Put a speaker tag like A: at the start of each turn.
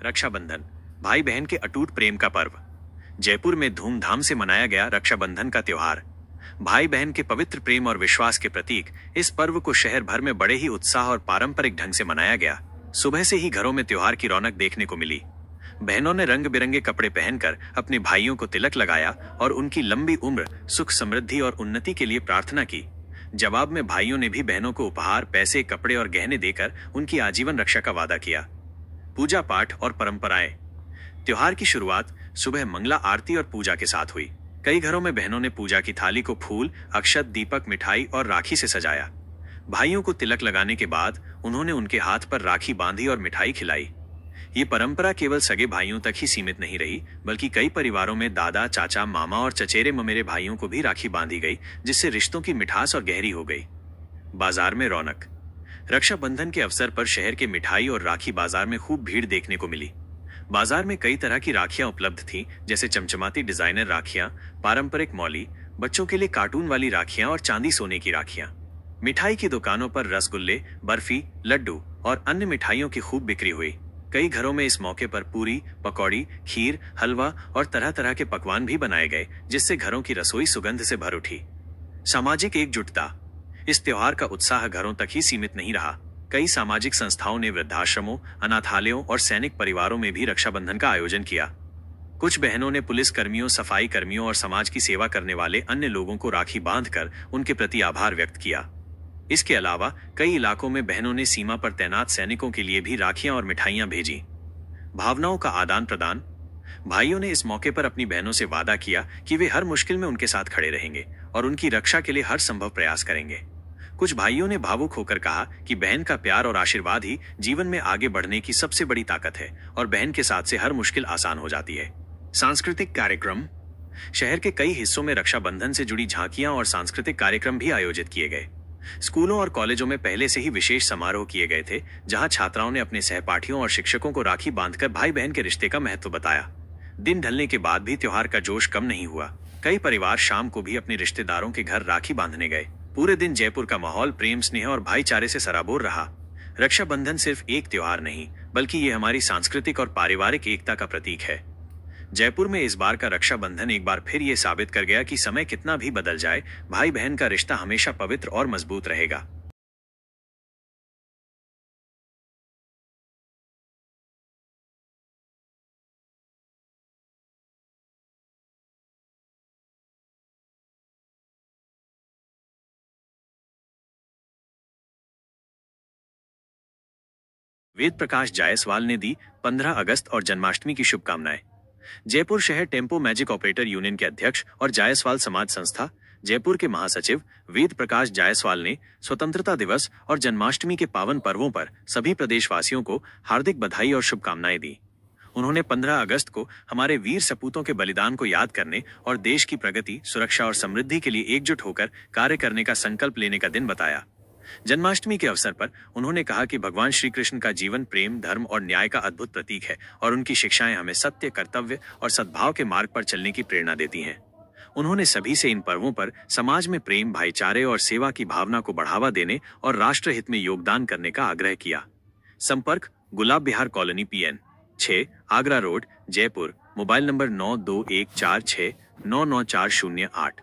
A: रक्षाबंधन, भाई बहन के अटूट प्रेम का पर्व। जयपुर में धूमधाम से मनाया गया रक्षाबंधन का त्योहार। भाई बहन के पवित्र प्रेम और विश्वास के प्रतीक इस पर्व को शहर भर में बड़े ही उत्साह और पारंपरिक ढंग से मनाया गया। सुबह से ही घरों में त्योहार की रौनक देखने को मिली। बहनों ने रंग बिरंगे कपड़े पहनकर अपने भाइयों को तिलक लगाया और उनकी लंबी उम्र, सुख, समृद्धि और उन्नति के लिए प्रार्थना की। जवाब में भाइयों ने भी बहनों को उपहार, पैसे, कपड़े और गहने देकर उनकी आजीवन रक्षा का वादा किया। पूजा पाठ और परंपराएं। त्योहार की शुरुआत सुबह मंगला आरती और पूजा के साथ हुई। कई घरों में बहनों ने पूजा की थाली को फूल, अक्षत, दीपक, मिठाई और राखी से सजाया। भाइयों को तिलक लगाने के बाद उन्होंने उनके हाथ पर राखी बांधी और मिठाई खिलाई। ये परंपरा केवल सगे भाइयों तक ही सीमित नहीं रही, बल्कि कई परिवारों में दादा, चाचा, मामा और चचेरे ममेरे भाइयों को भी राखी बांधी गई, जिससे रिश्तों की मिठास और गहरी हो गई। बाजार में रौनक। रक्षाबंधन के अवसर पर शहर के मिठाई और राखी बाजार में खूब भीड़ देखने को मिली। बाजार में कई तरह की राखियां उपलब्ध थीं, जैसे चमचमाती डिजाइनर राखियां, पारंपरिक मौली, बच्चों के लिए कार्टून वाली राखियां और चांदी सोने की राखियां। मिठाई की दुकानों पर रसगुल्ले, बर्फी, लड्डू और अन्य मिठाइयों की खूब बिक्री हुई। कई घरों में इस मौके पर पूरी, पकौड़ी, खीर, हलवा और तरह तरह के पकवान भी बनाए गए, जिससे घरों की रसोई सुगंध से भर उठी। सामाजिक एकजुटता। इस त्योहार का उत्साह घरों तक ही सीमित नहीं रहा। कई सामाजिक संस्थाओं ने वृद्धाश्रमों, अनाथालयों और सैनिक परिवारों में भी रक्षाबंधन का आयोजन किया। कुछ बहनों ने पुलिस कर्मियों, सफाई कर्मियों और समाज की सेवा करने वाले अन्य लोगों को राखी बांधकर उनके प्रति आभार व्यक्त किया। इसके अलावा कई इलाकों में बहनों ने सीमा पर तैनात सैनिकों के लिए भी राखियां और मिठाइयां भेजी। भावनाओं का आदान प्रदान। भाइयों ने इस मौके पर अपनी बहनों से वादा किया कि वे हर मुश्किल में उनके साथ खड़े रहेंगे और उनकी रक्षा के लिए हर संभव प्रयास करेंगे। कुछ भाइयों ने भावुक होकर कहा कि बहन का प्यार और आशीर्वाद ही जीवन में आगे बढ़ने की सबसे बड़ी ताकत है और बहन के साथ से हर मुश्किल आसान हो जाती है। सांस्कृतिक कार्यक्रम। शहर के कई हिस्सों में रक्षाबंधन से जुड़ी झांकियां और सांस्कृतिक कार्यक्रम भी आयोजित किए गए। स्कूलों और कॉलेजों में पहले से ही विशेष समारोह किए गए थे, जहां छात्राओं ने अपने सहपाठियों और शिक्षकों को राखी बांधकर भाई बहन के रिश्ते का महत्व बताया। दिन ढलने के बाद भी त्योहार का जोश कम नहीं हुआ। कई परिवार शाम को भी अपने रिश्तेदारों के घर राखी बांधने गए। पूरे दिन जयपुर का माहौल प्रेम, स्नेह और भाईचारे से सराबोर रहा। रक्षाबंधन सिर्फ एक त्योहार नहीं, बल्कि ये हमारी सांस्कृतिक और पारिवारिक एकता का प्रतीक है। जयपुर में इस बार का रक्षाबंधन एक बार फिर ये साबित कर गया कि समय कितना भी बदल जाए, भाई बहन का रिश्ता हमेशा पवित्र और मजबूत रहेगा। वेद प्रकाश जायसवाल ने दी 15 अगस्त और जन्माष्टमी की शुभकामनाएं। जयपुर शहर टेम्पो मैजिक ऑपरेटर यूनियन के अध्यक्ष और जायसवाल समाज संस्था जयपुर के महासचिव वेद प्रकाश जायसवाल ने स्वतंत्रता दिवस और जन्माष्टमी के पावन पर्वों पर सभी प्रदेशवासियों को हार्दिक बधाई और शुभकामनाएं दी। उन्होंने 15 अगस्त को हमारे वीर सपूतों के बलिदान को याद करने और देश की प्रगति, सुरक्षा और समृद्धि के लिए एकजुट होकर कार्य करने का संकल्प लेने का दिन बताया। जन्माष्टमी के अवसर पर उन्होंने कहा कि भगवान श्री कृष्ण का जीवन प्रेम, धर्म और न्याय का अद्भुत प्रतीक है और उनकी शिक्षाएं हमें सत्य, कर्तव्य और सद्भाव के मार्ग पर चलने की प्रेरणा देती हैं। उन्होंने सभी से इन पर्वों पर समाज में प्रेम, भाईचारे और सेवा की भावना को बढ़ावा देने और राष्ट्र हित में योगदान करने का आग्रह किया। संपर्क Gulab Bihar colony, PN 6, Agra road, Jaipur. Mobile number 9214699408।